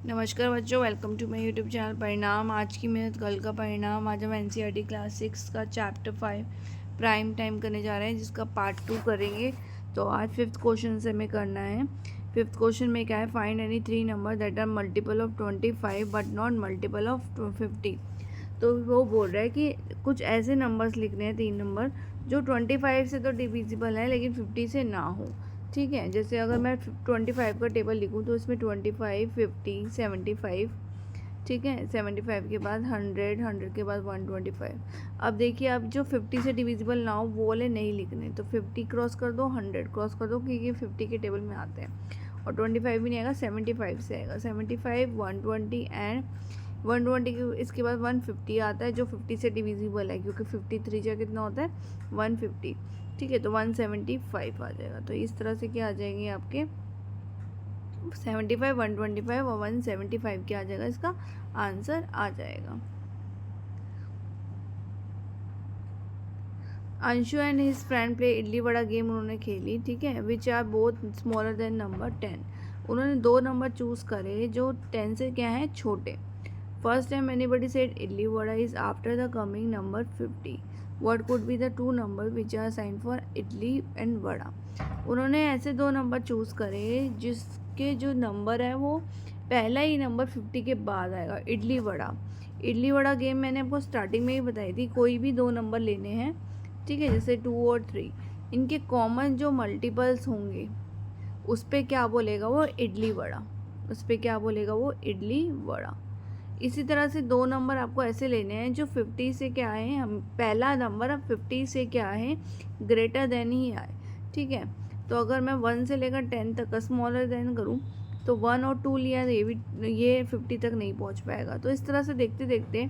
नमस्कार बच्चों, welcome to my YouTube channel Parinam. आज की मेहनत कल का परिणाम। आज हम एनसीईआरटी क्लास 6 का चैप्टर 5 प्राइम टाइम करने जा रहे हैं, जिसका पार्ट 2 करेंगे। तो आज 5th क्वेश्चन से हमें करना है। 5th क्वेश्चन में क्या है, find any 3 number that are multiple of 25 but not multiple of 50। तो वो बोल रहा है कि कुछ ऐसे नंबर्स लिखने हैं, 3 नंबर जो 25 से तो डिविजिबल है लेकिन 50 से ना हो। ठीक है, जैसे अगर मैं 25 का टेबल लिखूँ तो इसमें 25, 50, 75। ठीक है, 75 के बाद 100, 100 के बाद 125। अब देखिए, अब जो 50 से डिविजिबल ना हो वो वाले नहीं लिखने, तो 50 क्रॉस कर दो, 100 क्रॉस कर दो, क्योंकि 50 के टेबल में आते हैं। और 25 भी नहीं आएगा, 75 से आएगा। 75, 120 एंड 120 के इसके बाद 150 आता है, जो 50 से डिविजिबल है, क्योंकि 53 जा कितना होता है 150। ठीक है, तो 175 आ जाएगा। तो इस तरह से क्या आ जाएंगे आपके 75, 125 और 175 क्या आ जाएगा, इसका आंसर आ जाएगा। Anshu and his friend play idli vada game उन्होंने खेली। ठीक है, which are both smaller than number 10। उन्होंने 2 नंबर चूज करे जो 10 से क्या है, छोटे। First time anybody said idli vada is after the coming number 50। What could be the 2 number which are sign for idli and vada. उन्होंने ऐसे 2 नंबर चूज करे जिसके जो नंबर है वो पहला ही नंबर 50 के बाद आएगा। इडली वड़ा गेम मैंने आपको स्टार्टिंग में ही बताई थी। कोई भी 2 नंबर लेने हैं, ठीक है, जैसे 2 और 3, इनके कॉमन जो मल्टीपल्स होंगे उस पर क्या बोलेगा वो इडली वड़ा, उस पर क्या बोलेगा वो इडली वड़ा। इसी तरह से 2 नंबर आपको ऐसे लेने हैं जो 50 से क्या है, हम पहला नंबर अब 50 से क्या है, ग्रेटर देन ही आए। ठीक है, तो अगर मैं 1 से लेकर 10 तक का स्मॉलर देन करूँ तो 1 और 2 लिया, ये 50 तक नहीं पहुंच पाएगा। तो इस तरह से देखते देखते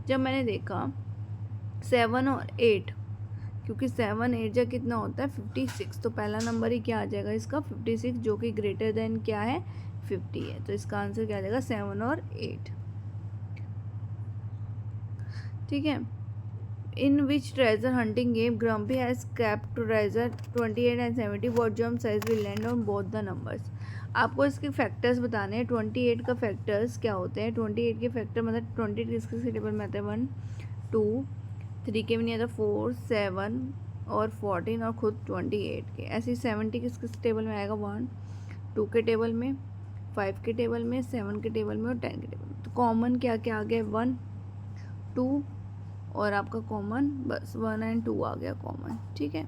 जब मैंने देखा 7 और 8, क्योंकि 7 8 जा कितना होता है 56, तो पहला नंबर ही क्या आ जाएगा इसका 56, जो कि ग्रेटर देन क्या है 50 है। तो इसका आंसर क्या आ जाएगा 7 और 8। ठीक है, in which treasure hunting game Grumpy has kept treasure 28 and 70, what jump size will land on both the numbers. आपको इसके फैक्टर्स बताने हैं। 28 का फैक्टर्स क्या होते हैं, 28 के फैक्टर मतलब 28 किसके टेबल में आता है, 1 2 3 के भी नहीं आता, 4 7 और 14 और खुद 28 के। ऐसे ही 70 किस टेबल में आएगा, 1 2 के टेबल में, 5 के टेबल में, 7 के टेबल में और 10 के टेबल में। तो कॉमन क्या क्या आ गया, 1 2 और आपका कॉमन बस 1 एंड 2 आ गया कॉमन। ठीक है,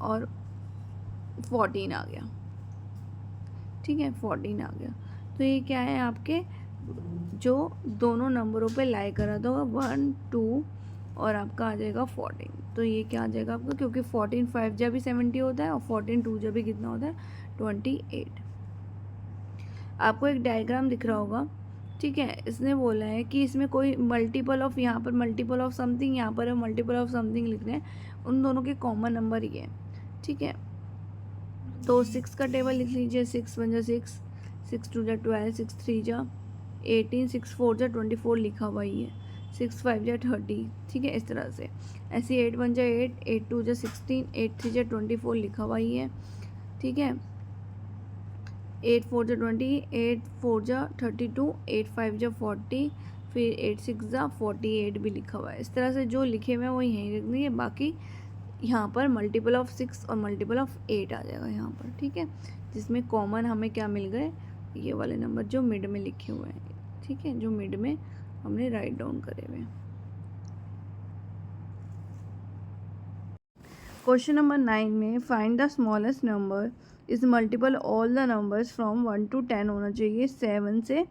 और 14 आ गया। ठीक है, 14 आ गया। तो ये क्या है आपके जो दोनों नंबरों पे लाई करा दो, 1 2 और आपका आ जाएगा 14। तो ये क्या आ जाएगा आपका, क्योंकि 14 5 जब भी 70 होता है और 14 2 जब भी कितना होता है 28। आपको एक डायग्राम दिख रहा होगा। ठीक है, इसने बोला है कि इसमें कोई मल्टीपल ऑफ, यहाँ पर मल्टीपल ऑफ समथिंग, यहाँ पर मल्टीपल ऑफ समथिंग लिख रहे हैं, उन दोनों के कॉमन नंबर ही है। ठीक है, तो 6 का टेबल लिख लीजिए, 6 1 जा 6, 6 2 जा 12, 6 3 जा 18, 6 4 जा 24 लिखा हुआ ही है, 6 5 जा 30। ठीक है, इस तरह से ऐसे 8 1 जा 8, 8 2 जा 16, 8 3 जा 24 लिखा हुआ ही है। ठीक है, 8 4 जा 20, 8 4 जा 32, 8 5 जा 40, फिर 8 6 जा 48 भी लिखा हुआ है। इस तरह से जो लिखे हुए हैं वो यहीं लिख देंगे, बाकी यहाँ पर मल्टीपल ऑफ 6 और मल्टीपल ऑफ 8 आ जाएगा यहाँ पर। ठीक है, जिसमें कॉमन हमें क्या मिल गए, ये वाले नंबर जो मिड में लिखे हुए हैं। ठीक है, जो मिड में हमने राइट डाउन करे हुए हैं। क्वेश्चन नंबर 9 में find the smallest number is multiple all the numbers from 1 to 10 होना चाहिए 7 से,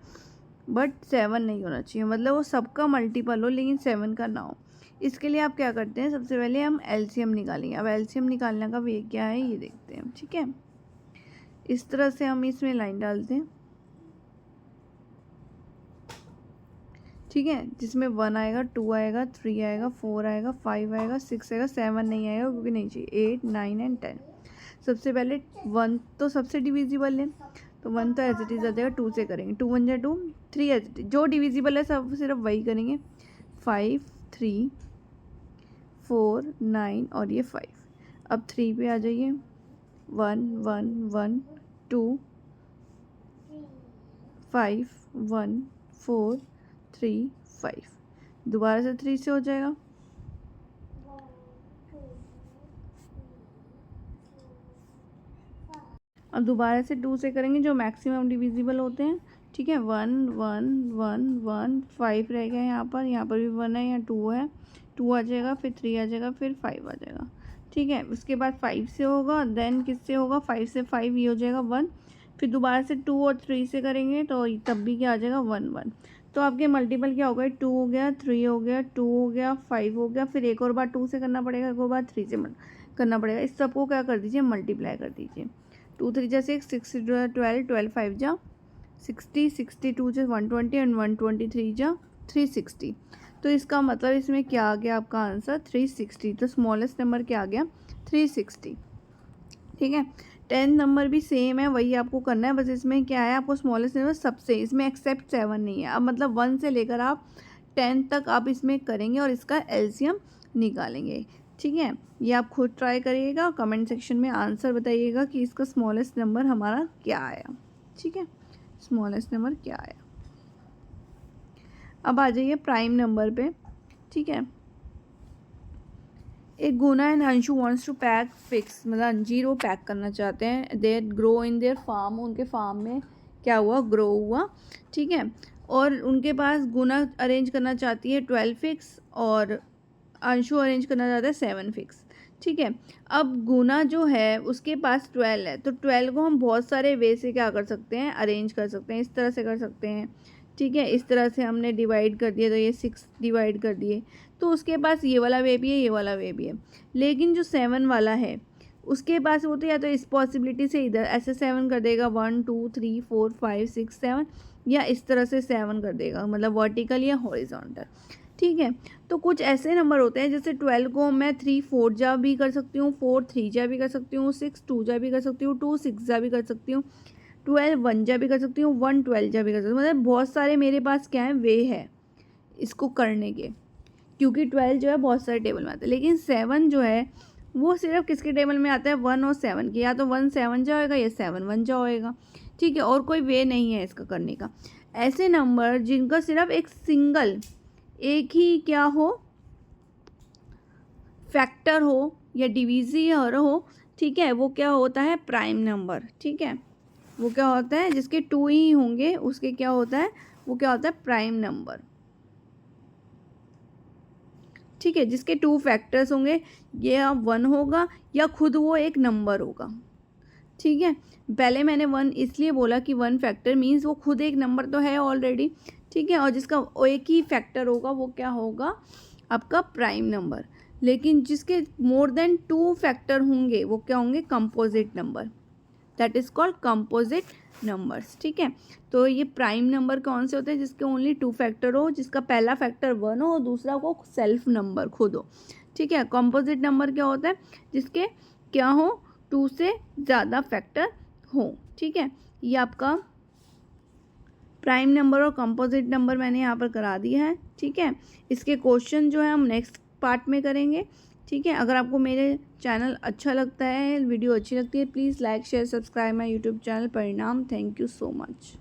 बट 7 नहीं होना चाहिए, मतलब वो सबका मल्टीपल हो लेकिन 7 का ना हो। इसके लिए आप क्या करते हैं, सबसे पहले हम एलसीएम निकालेंगे। अब एलसीएम निकालने का वे क्या है ये देखते हैं। ठीक है, इस तरह से हम इसमें लाइन डालते हैं। ठीक है, जिसमें 1 आएगा, 2 आएगा, 3 आएगा, 4 आएगा, 5 आएगा, 6 आएगा, 7 नहीं आएगा क्योंकि नहीं चाहिए, 8 9 एंड 10। सबसे पहले 1 तो सबसे डिविजिबल है, तो 1 तो एज इट इज़ आ जाएगा। 2 से करेंगे, 2 1 जा 2, 3 एज इट इज जो डिविजिबल है सब सिर्फ वही करेंगे। 5 3 4 9 और ये 5। अब 3 पे आ जाइए, 1 1 1 2 5 1 4 3 5। दोबारा से 3 से हो जाएगा, अब दोबारा से 2 से करेंगे जो मैक्सिमम डिविजिबल होते हैं। ठीक है, 1 1 1 1 5 रह गया यहाँ पर भी 1 है, यहाँ 2 है, 2 आ जाएगा, फिर 3 आ जाएगा, फिर 5 आ जाएगा। ठीक है, उसके बाद 5 से होगा, देन किससे होगा, 5 से 5 ये हो जाएगा 1, फिर दोबारा से 2 और 3 से करेंगे तो तब भी क्या आ जाएगा 1 1। तो आपके मल्टीपल क्या हो गए, 2 हो गया, 3 हो गया, 2 हो गया, 5 हो गया, फिर एक और बार 2 से करना पड़ेगा, एक और बार 3 से करना पड़ेगा। इस सबको क्या कर दीजिए, मल्टीप्लाई कर दीजिए। 2 3 जा 6, 6 12, 12 5 जा 60, 62 जा 120 एंड 123 जा 360। तो इसका मतलब इसमें क्या आ गया आपका आंसर 360। तो स्मॉलेस्ट नंबर क्या आ गया 360। ठीक है, 10 नंबर भी सेम है, वही आपको करना है, बस इसमें क्या है आपको स्मॉलेस्ट नंबर सबसे, इसमें एक्सेप्ट 7 नहीं है। अब मतलब 1 से लेकर आप 10 तक आप इसमें करेंगे और इसका एलसीएम निकालेंगे। ठीक है, ये आप खुद ट्राई करिएगा, कमेंट सेक्शन में आंसर बताइएगा कि इसका स्मॉलेस्ट नंबर हमारा क्या आया। ठीक है, स्मॉलेस्ट नंबर क्या आया। अब आ जाइए प्राइम नंबर पे। ठीक है, एक गुना and Anshu wants to pack figs, मतलब अंजीर वो पैक करना चाहते हैं, they grow in their farm, उनके फार्म में क्या हुआ, ग्रो हुआ। ठीक है, और उनके पास गुना अरेंज करना चाहती है 12 फिक्स और अंशु अरेंज करना चाहता है 7 फिक्स। ठीक है, अब गुना जो है उसके पास 12 है, तो 12 को हम बहुत सारे वे से क्या कर सकते हैं, अरेंज कर सकते हैं। इस तरह से कर सकते हैं, ठीक है, इस तरह से हमने डिवाइड कर दिया तो ये 6 डिवाइड कर दिए, तो उसके पास ये वाला वे भी है, ये वाला वे भी है। लेकिन जो 7 वाला है उसके पास वो तो या तो इस पॉसिबिलिटी से इधर ऐसे 7 कर देगा, 1 2 3 4 5 6 7, या इस तरह से 7 कर देगा, मतलब वर्टिकल या हॉरिजॉन्टल। ठीक है, तो कुछ ऐसे नंबर होते हैं जैसे 12 को मैं 3 4 जा भी कर सकती हूँ, 4 3 जा भी कर सकती हूँ, 6 2 जा भी कर सकती हूँ, 2 6 जा भी कर सकती हूँ, 12 1 जा भी कर सकती हूँ, 1 12 जा भी कर सकती हूँ। मतलब बहुत सारे मेरे पास क्या है, वे है इसको करने के, क्योंकि 12 जो है बहुत सारे टेबल में आता है। लेकिन 7 जो है वो सिर्फ किसके टेबल में आता है, 1 और 7 के, या तो 1 7 जा होएगा या 7 1 जा होएगा। ठीक है, और कोई वे नहीं है इसका करने का। ऐसे नंबर जिनका सिर्फ एक सिंगल एक ही क्या हो, फैक्टर हो या डिविजियर हो, ठीक है, वो क्या होता है, प्राइम नंबर। ठीक है, वो क्या होता है, जिसके 2 ही होंगे उसके क्या होता है, वो क्या होता है, प्राइम नंबर। ठीक है, जिसके 2 फैक्टर्स होंगे, ये 1 होगा या खुद वो एक नंबर होगा। ठीक है, पहले मैंने 1 इसलिए बोला कि 1 फैक्टर मीन्स वो खुद एक नंबर तो है ऑलरेडी। ठीक है, और जिसका एक ही फैक्टर होगा वो क्या होगा, आपका प्राइम नंबर। लेकिन जिसके मोर देन 2 फैक्टर होंगे वो क्या होंगे, composite number, that is called composite numbers. ठीक है, तो ये प्राइम नंबर कौन से होते हैं, जिसके ओनली 2 फैक्टर हो, जिसका पहला फैक्टर 1 हो और दूसरा को सेल्फ नंबर खुद हो। ठीक है, कंपोजिट नंबर क्या होता है, जिसके क्या हो, 2 से ज़्यादा फैक्टर हो। ठीक है, ये आपका प्राइम नंबर और कंपोजिट नंबर मैंने यहाँ पर करा दिया है। ठीक है, इसके क्वेश्चन जो है हम नेक्स्ट पार्ट में करेंगे। ठीक है, अगर आपको मेरे चैनल अच्छा लगता है, वीडियो अच्छी लगती है, please like share subscribe my YouTube channel परिणाम। Thank you so much.